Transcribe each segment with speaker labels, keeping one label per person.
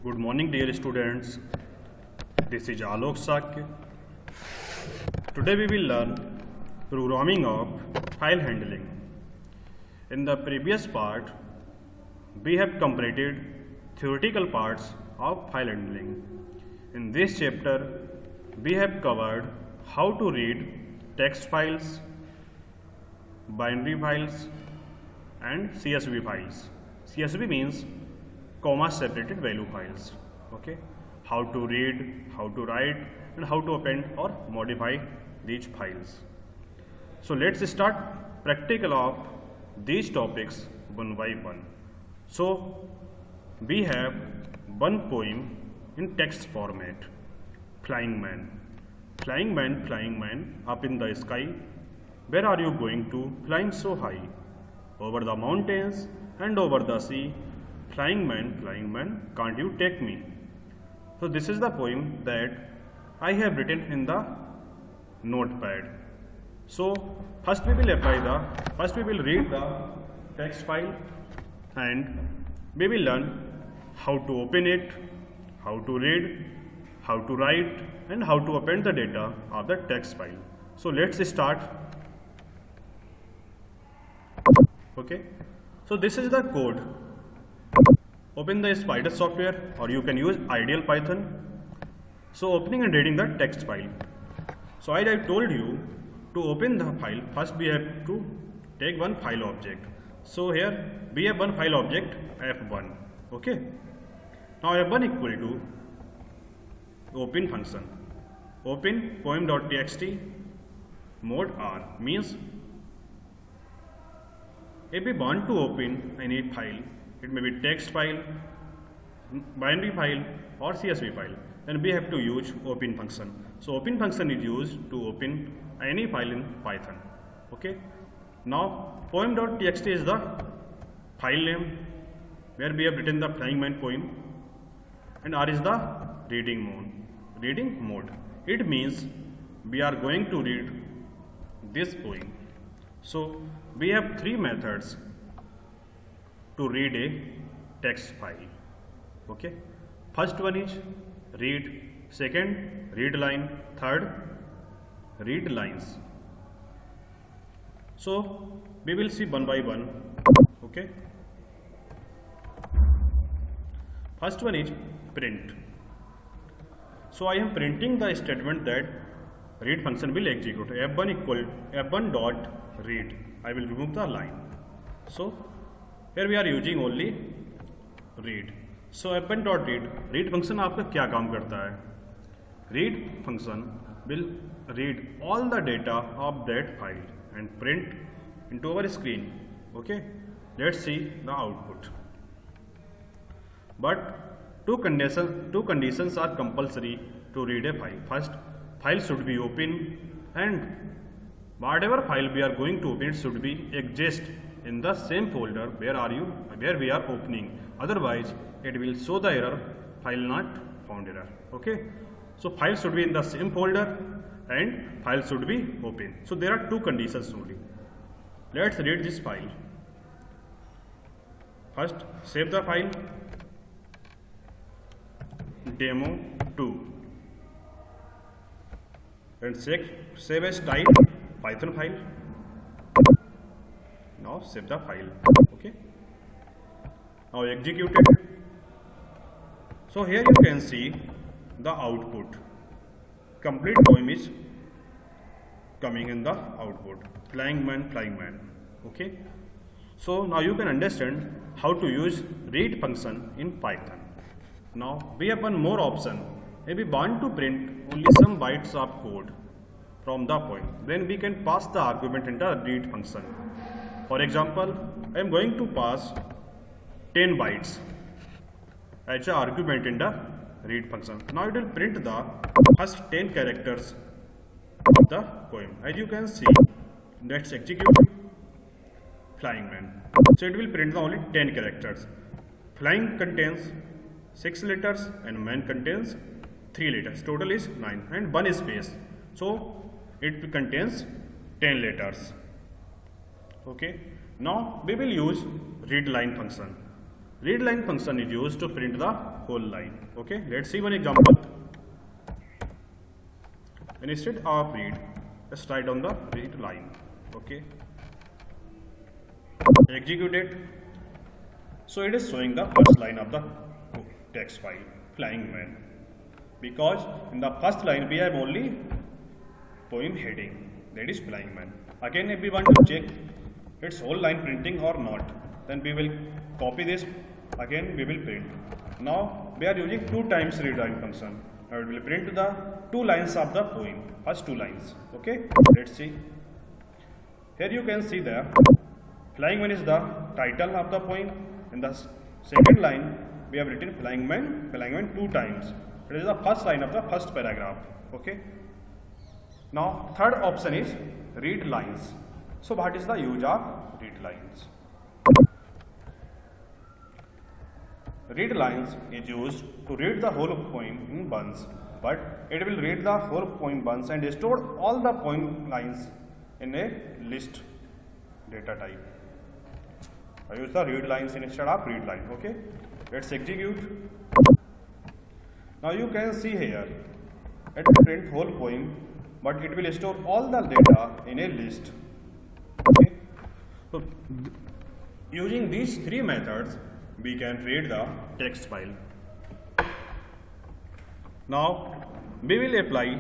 Speaker 1: Good morning, dear students. This is Alok Sakya. Today we will learn programming of file handling. In the previous part, we have completed theoretical parts of file handling. In this chapter, we have covered how to read text files, binary files, and CSV files. CSV means comma separated value files. Okay, how to read, how to write, and how to append or modify these files. So let's start practical of these topics one by one. So we have one poem in text format. Flying man, flying man, flying man, up in the sky. Where are you going to? Flying so high, over the mountains and over the sea. Flying man, can't you take me? So this is the poem that I have written in the notepad. So first we will read the text file and we will learn how to open it, how to read, how to write, and how to append the data of the text file. So let's start. Okay, so this is the code. Open the Spider software or you can use Ideal Python. So opening and reading the text file. So as I told you, to open the file, first we have to take one file object. So here we have one file object f1. Okay. Now f1 equal to open function. Open poem.txt mode R means if we want to open any file, it may be text file, binary file or CSV file, then we have to use open function. So open function is used to open any file in Python. Okay. Now poem.txt is the file name where we have written the flying man poem, and R is the reading mode. It means we are going to read this poem. So we have three methods to read a text file. Okay, first one is read, second read line, third read lines. So we will see one by one. Okay, first one is print. So I am printing the statement that read function will execute. f1 dot read. I will remove the line. So here we are using only read. So f1 dot read function आपका क्या काम करता है? Read function will read all the data of that file and print into our screen. Okay, let's see the output. But two conditions are compulsory to read a file. First, file should be open, and whatever file we are going to open, it should be exist in the same folder where we are opening. Otherwise it will show the error, file not found error. Okay, so file should be in the same folder and file should be open. So there are two conditions only. Let's read this file. First, save the file demo2 and save as type Python file. Now save the file. Okay, now execute it. So here you can see the output. Complete poem is coming in the output. Flying man. Okay, so now you can understand how to use read function in Python. Now we have one more option. If we want to print only some bytes of code from the poem, then we can pass the argument in the read function. For example, I am going to pass 10 bytes as an argument in the read function. Now it will print the first 10 characters of the poem. As you can see, let's execute flying man. So it will print the only 10 characters. Flying contains 6 letters and man contains 3 letters. Total is 9 and 1 space. So it contains 10 letters. Okay, now we will use read line function. read line function is used to print the whole line. Okay, let's see one example. Instead of read, let's write down the read line. Okay, execute it. So it is showing the first line of the text file, flying man, because in the first line we have only poem heading, that is flying man. Again, if we want to check its whole line printing or not, then we will copy this, again we will print. Now we are using 2 times read line function. Now it will print the 2 lines of the poem, first 2 lines. Okay, let's see. Here you can see the flying man is the title of the poem. In the second line we have written flying man 2 times. It is the first line of the first paragraph. Okay. Now third option is read lines. So what is the use of read lines? Read lines is used to read the whole poem in bunch, but it will read the whole poem bunch and store all the poem lines in a list data type. I use the read lines instead of read line. Okay, let's execute. Now you can see here it will print whole poem, but it will store all the data in a list. Okay, so using these 3 methods we can read the text file. Now we will apply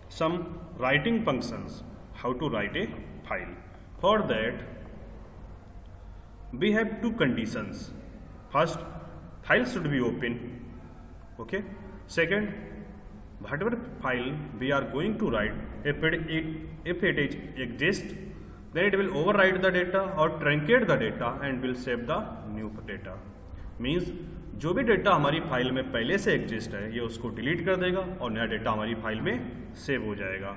Speaker 1: some writing functions, how to write a file. For that we have 2 conditions. First, file should be open. Okay. Second, whatever file we are going to write, if it exists, then it will overwrite the data or truncate the data and will save the new data. Means जो भी data हमारी file में पहले से exist है ये उसको delete कर देगा और नया डेटा हमारी फाइल में सेव हो जाएगा.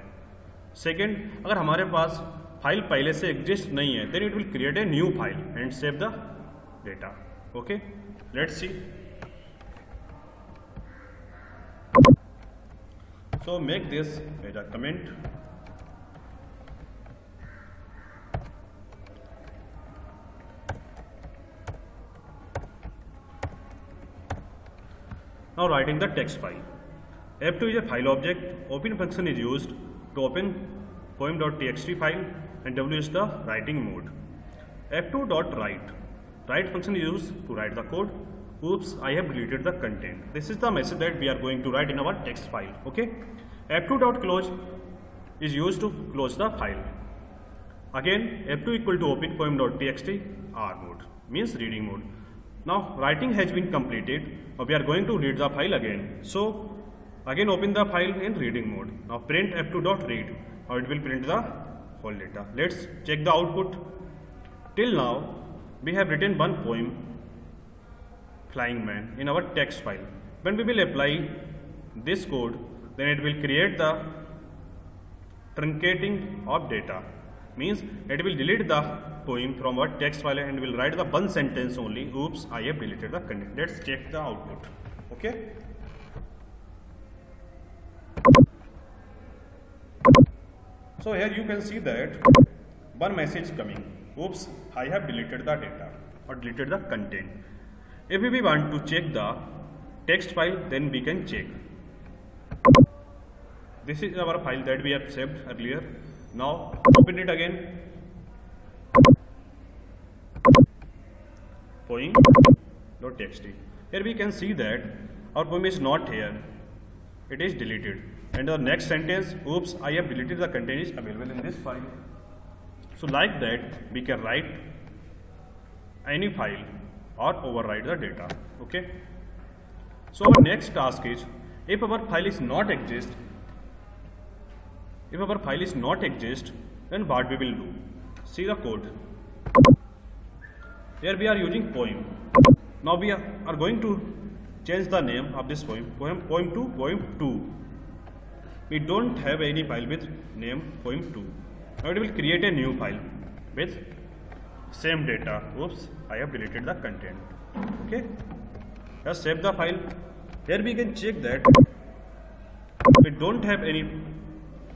Speaker 1: सेकेंड, अगर हमारे पास फाइल पहले से एग्जिस्ट नहीं है, then it will create a new file and save the data. Okay, let's see. So make this as a comment. Now writing the text file. F2 is a file object. Open function is used to open poem.txt file and W is the writing mode. F2.write. Write function is used to write the code. Oops, I have deleted the content. This is the message that we are going to write in our text file. Okay. F2.close is used to close the file. Again, F2 equal to open poem.txt R mode, means reading mode. Now writing has been completed. Now we are going to read the file again. So again open the file in reading mode. Now print F2.read. Now it will print the whole data. Let's check the output. Till now we have written one poem, Flying Man, in our text file. When we will apply this code, then it will create the truncating of data. Means it will delete the poem from our text file and will write the one sentence only. Oops, I have deleted the content. Let's check the output. Okay. So here you can see that one message coming. Oops, I have deleted the data or deleted the content. If we want to check the text file, then we can check. This is our file that we have saved earlier. Now open it again. Poem.txt. Here we can see that our poem is not here. It is deleted. And the next sentence, oops, I have deleted the content, is available in this file. So like that, we can write any file or overwrite the data. Okay. So our next task is, if our file is not exist, then what we will do? See the code. Here we are using poem. Now we are going to change the name of this poem to poem 2. We don't have any file with name poem 2. Now it will create a new file with same data. Oops, I have deleted the content. Okay, just save the file. Here we can check that we don't have any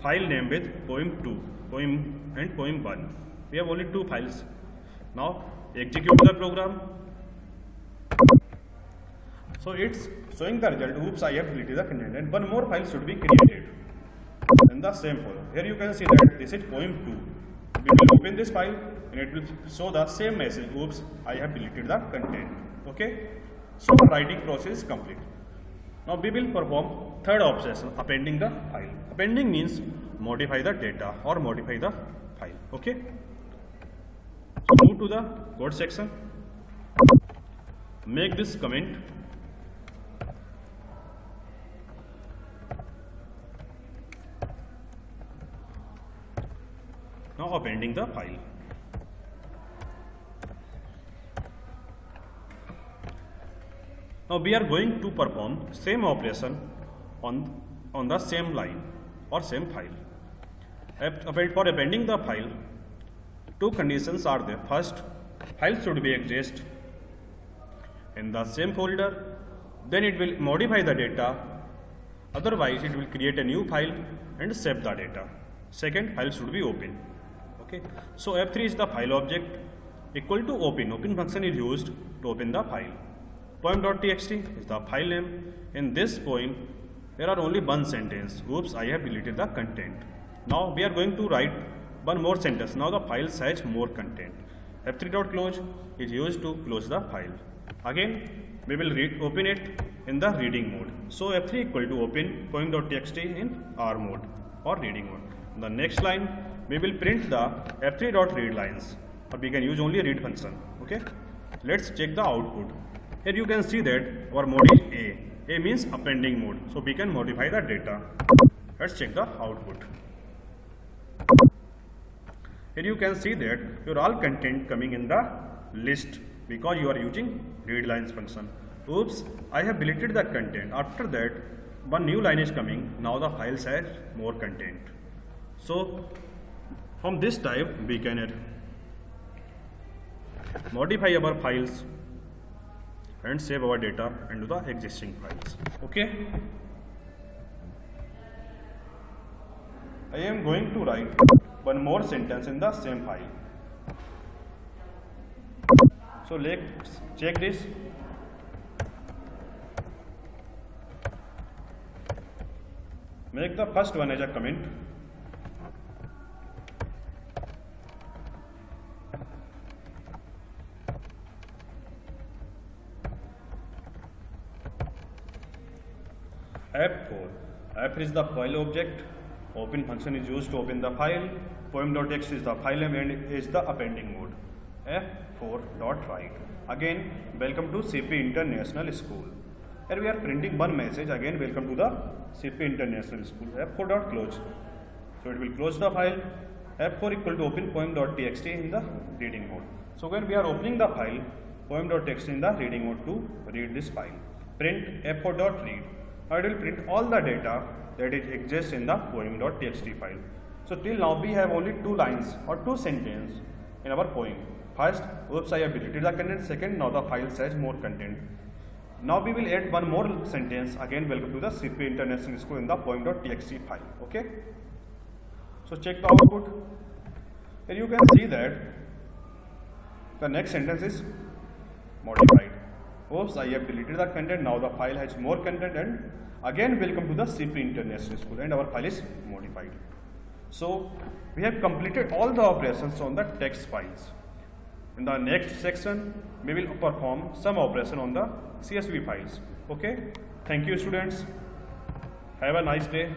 Speaker 1: file name with poem 2, poem and poem 1. We have only 2 files. Now execute the program. So it's showing the result. Oops, I have deleted the content, and one more file should be created in the same folder. Here you can see that this is poem2. We will open this file and it will show the same message. Oops, I have deleted the content. Okay, so the writing process is complete. Now we will perform third operation, appending the file. Appending means modify the data or modify the file. Okay, so move to the code section, make this comment. Now appending the file. Now we are going to perform same operation on the same line or same file. For appending the file, two conditions are there. First, file should be exist in the same folder, then it will modify the data, otherwise it will create a new file and save the data. Second, file should be open. Okay, so F3 is the file object, equal to open. Open function is used to open the file. Poem.txt is the file name. In this poem, there are only one sentence. Oops, I have deleted the content. Now we are going to write one more sentence. Now the file has more content. F3.close is used to close the file. Again, we will open it in the reading mode. So F3 equal to open poem.txt in R mode or reading mode. In the next line, we will print the F3.read lines, or we can use only read function. Okay, let's check the output. Here you can see that our mode is A. A means appending mode, so we can modify the data. Let's check the output. Here you can see that your all content coming in the list because you are using read lines function. Oops, I have deleted the content. After that, one new line is coming. Now the file has more content. So from this type, we can modify our files and save our data into the existing files. Okay, I am going to write one more sentence in the same file. So let's check this. Make the first one as a comment. F4. F is the file object. Open function is used to open the file. Poem.txt is the file name and is the appending mode. F4.write. Again, welcome to CP International School. Here we are printing one message. Again, welcome to the CP International School. F4.close. So it will close the file. F4 equal to open poem.txt in the reading mode. So when we are opening the file, poem.txt in the reading mode to read this file. Print F4.read. I will print all the data that exists in the poem.txt file. So till now we have only two lines or two sentences in our poem. First, oops, I have deleted the content. Second, now the file has more content. Now we will add one more sentence. Again, welcome to the CP International School in the poem.txt file. Okay. So check the output. Here you can see that the next sentence is modified. Oops, I have deleted the content. Now the file has more content, and again welcome to the CP International School, and our file is modified. So we have completed all the operations on the text files. In the next section, we will perform some operation on the CSV files. Okay. Thank you, students. Have a nice day.